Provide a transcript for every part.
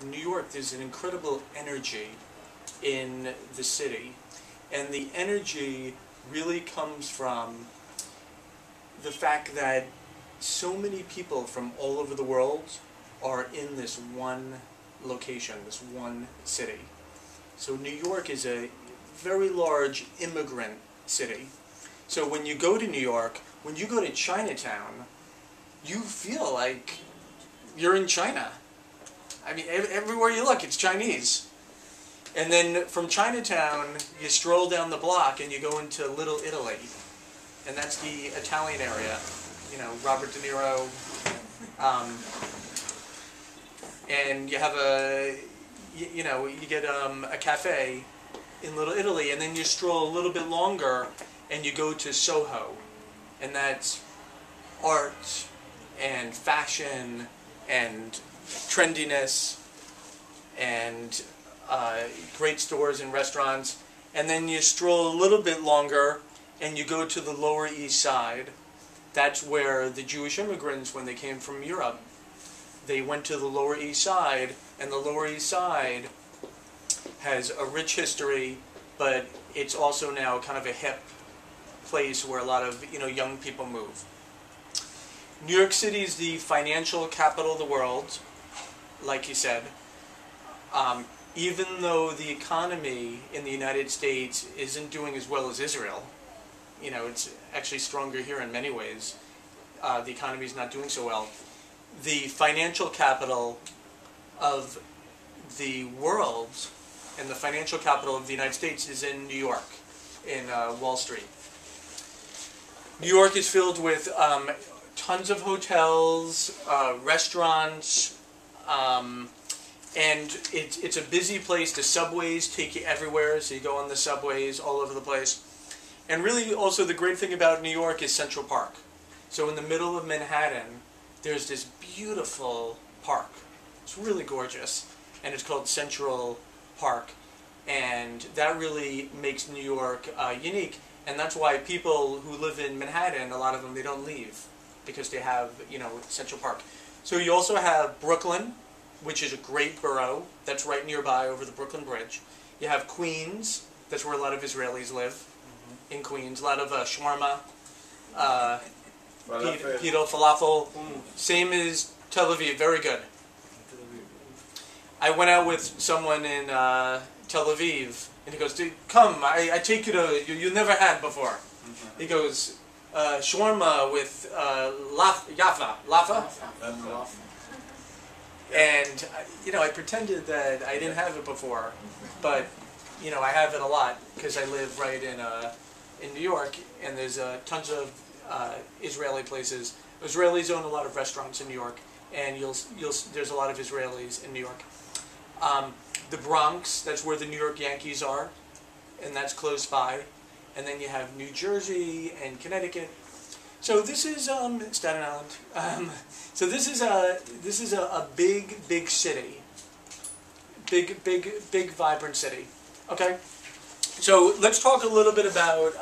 New York, there's an incredible energy in the city, and the energy really comes from the fact that so many people from all over the world are in this one location, this one city. So New York is a very large immigrant city. So when you go to New York, when you go to Chinatown, you feel like you're in China. I mean, everywhere you look, it's Chinese. And then from Chinatown, you stroll down the block and you go into Little Italy. And that's the Italian area. You know, Robert De Niro. And you have you get a cafe in Little Italy, and then you stroll a little bit longer and you go to Soho. And that's art and fashion and trendiness and great stores and restaurants. And then you stroll a little bit longer and you go to the Lower East Side. That's where the Jewish immigrants, when they came from Europe, they went to the Lower East Side, and the Lower East Side has a rich history, but it's also now kind of a hip place where a lot of young people move. New York City is the financial capital of the world, like you said. Even though the economy in the United States isn't doing as well as Israel, it's actually stronger here in many ways. The economy is not doing so well. The financial capital of the world and the financial capital of the United States is in New York, in Wall Street. New York is filled with tons of hotels, restaurants, and it's a busy place. The subways take you everywhere, so you go on the subways all over the place. And really also the great thing about New York is Central Park. So in the middle of Manhattan, there's this beautiful park. It's really gorgeous, and it's called Central Park. And that really makes New York unique, and that's why people who live in Manhattan, a lot of them, they don't leave, because they have, Central Park. So you also have Brooklyn, which is a great borough that's right nearby over the Brooklyn Bridge. You have Queens, that's where a lot of Israelis live, in Queens. A lot of shawarma, pita, falafel, same as Tel Aviv, very good. I went out with someone in Tel Aviv, and he goes, "Dude, come, I take you to, you never had before." He goes, shawarma with laffa. And, I pretended that I didn't have it before, but, I have it a lot, because I live right in New York, and there's tons of Israeli places. Israelis own a lot of restaurants in New York, and there's a lot of Israelis in New York. The Bronx, that's where the New York Yankees are, and that's close by. And then you have New Jersey and Connecticut. So this is Staten Island. So this is a big city, big vibrant city. Okay. So let's talk a little bit about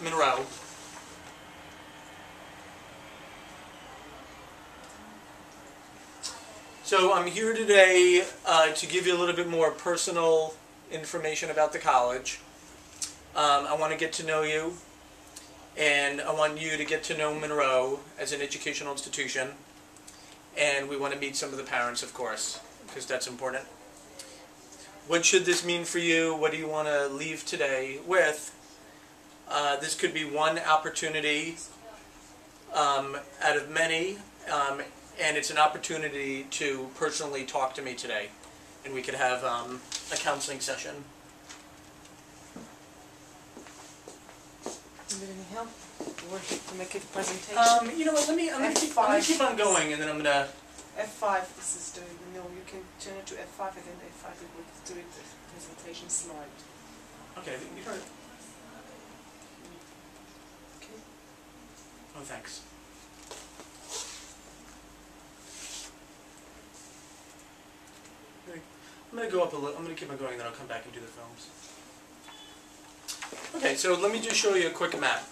Monroe. So I'm here today to give you a little bit more personal information about the college. I want to get to know you, and I want you to get to know Monroe as an educational institution, and we want to meet some of the parents, of course, because that's important. What should this mean for you? What do you want to leave today with? This could be one opportunity out of many, and it's an opportunity to personally talk to me today, and we could have a counseling session. Need any help? Or to make a presentation? I'm gonna keep on going, and then I'm gonna. F5. This is the you can turn it to F5, and then F5 it will do it the presentation slide. Okay, you heard it. Okay. Oh, thanks. I'm gonna go up a little. I'm gonna keep on going, then I'll come back and do the films. Okay, so let me just show you a quick map.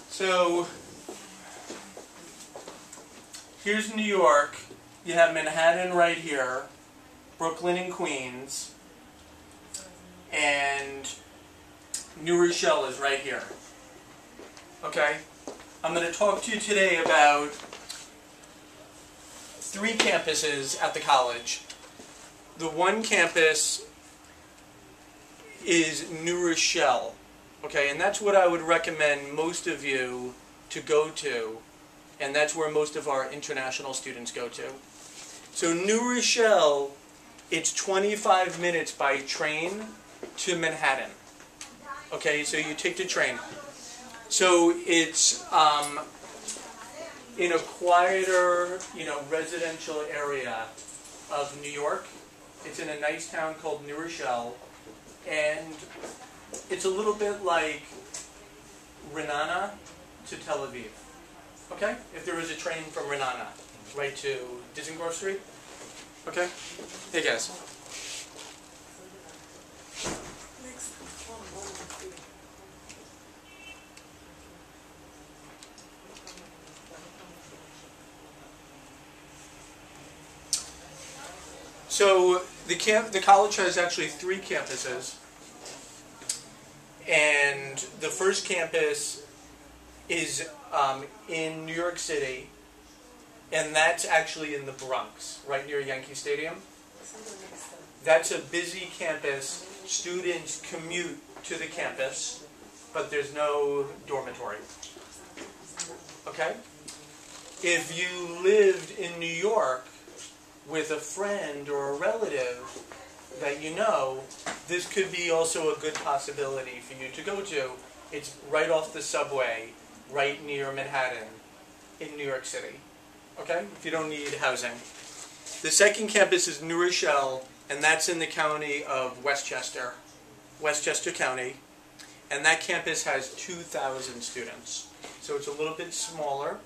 So here's New York. you have Manhattan right here, Brooklyn and Queens, and New Rochelle is right here. Okay? I'm going to talk to you today about 3 campuses at the college. The one campus is New Rochelle. Okay, and that's what I would recommend most of you to go to, and that's where most of our international students go to. So New Rochelle, it's 25 minutes by train to Manhattan. Okay, so you take the train. So it's in a quieter, residential area of New York. It's in a nice town called New Rochelle, and it's a little bit like Renana to Tel Aviv. Okay? If there was a train from Renana right to Dizengoff Street. Okay? Hey guys. So the college has actually 3 campuses, and the first campus is in New York City, and that's actually in the Bronx, right near Yankee Stadium. That's a busy campus. Students commute to the campus, but there's no dormitory. Okay? If you lived in New York with a friend or a relative that you know, this could be also a good possibility for you to go to. It's right off the subway, right near Manhattan in New York City. Okay? If you don't need housing. The second campus is New Rochelle, and that's in the county of Westchester County. And that campus has 2,000 students. So it's a little bit smaller,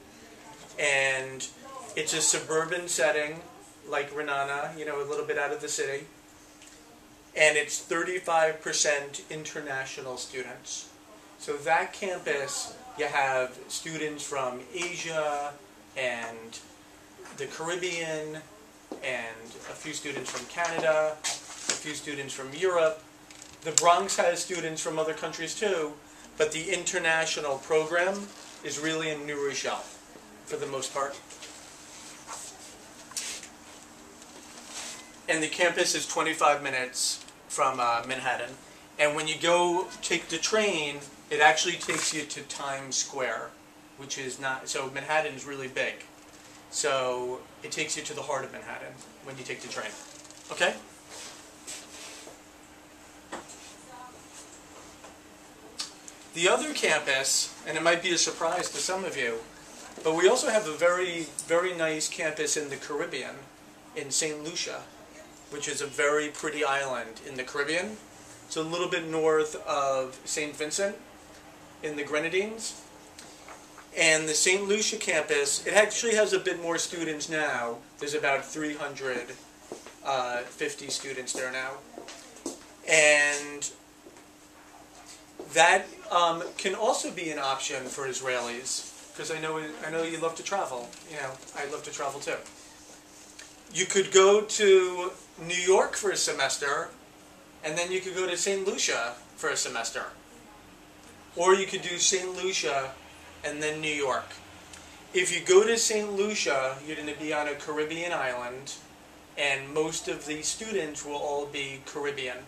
and it's a suburban setting, like Renana, a little bit out of the city. And it's 35% international students. So that campus, you have students from Asia and the Caribbean, and a few students from Canada, a few students from Europe. The Bronx has students from other countries too, but the international program is really in New Rochelle, for the most part. And the campus is 25 minutes from Manhattan. And when you go take the train, it actually takes you to Times Square, which is not, so Manhattan is really big. So it takes you to the heart of Manhattan when you take the train. Okay? The other campus, and it might be a surprise to some of you, but we also have a very, very nice campus in the Caribbean, in St. Lucia, which is a very pretty island in the Caribbean. It's a little bit north of St. Vincent in the Grenadines. And the St. Lucia campus, it actually has a bit more students now. There's about 350 students there now. And that can also be an option for Israelis, because I know you love to travel. I love to travel too. You could go to New York for a semester, and then you could go to St. Lucia for a semester. Or you could do St. Lucia and then New York. If you go to St. Lucia, you're going to be on a Caribbean island, and most of the students will all be Caribbean.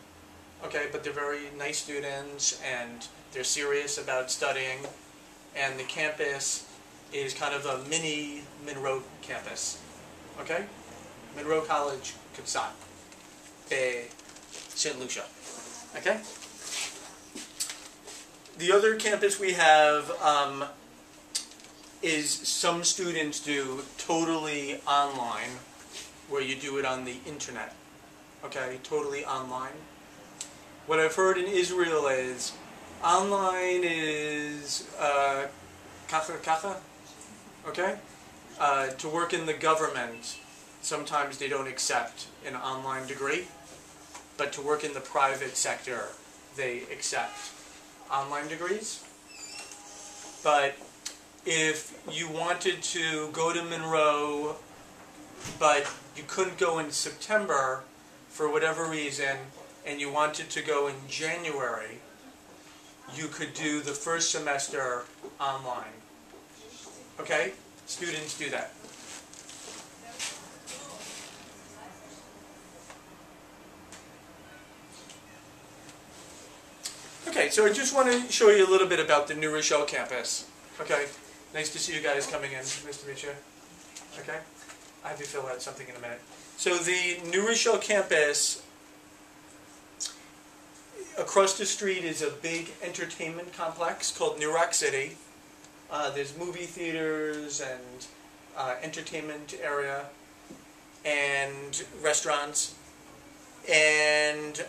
Okay, but they're very nice students, and they're serious about studying, and the campus is kind of a mini Monroe campus. Okay? Monroe College, Kutsat, St. Lucia. Okay? The other campus we have is some students do totally online, where you do it on the internet. Okay? Totally online. What I've heard in Israel is online is kacha, okay? To work in the government, sometimes they don't accept an online degree, but to work in the private sector, they accept online degrees. But if you wanted to go to Monroe but you couldn't go in September for whatever reason, and you wanted to go in January, you could do the first semester online. Okay? Students do that. Okay, so I just want to show you a little bit about the New Rochelle campus. Okay? Nice to see you guys coming in. Nice to meet you. Okay? I have to fill out something in a minute. So the New Rochelle campus, across the street is a big entertainment complex called New Rock City. There's movie theaters and entertainment area and restaurants. And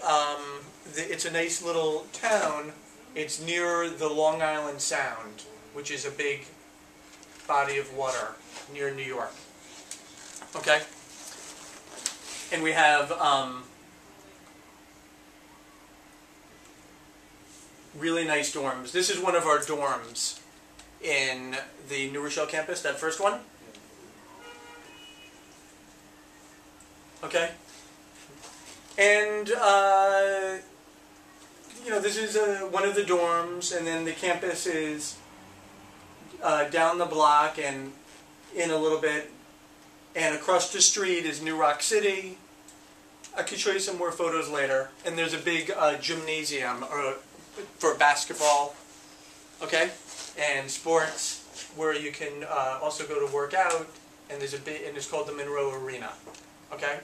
it's a nice little town. It's near the Long Island Sound, which is a big body of water near New York. Okay? And we have really nice dorms. This is one of our dorms in the New Rochelle campus, that first one. Okay? And, you know, this is one of the dorms, and then the campus is down the block and in a little bit. And across the street is New Rock City. I could show you some more photos later. And there's a big gymnasium for basketball, okay, and sports, where you can also go to work out. And there's and it's called the Monroe Arena, okay.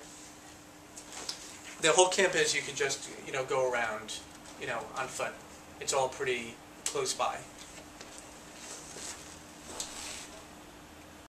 The whole campus you could just, you know, go around, you know, on foot. It's all pretty close by.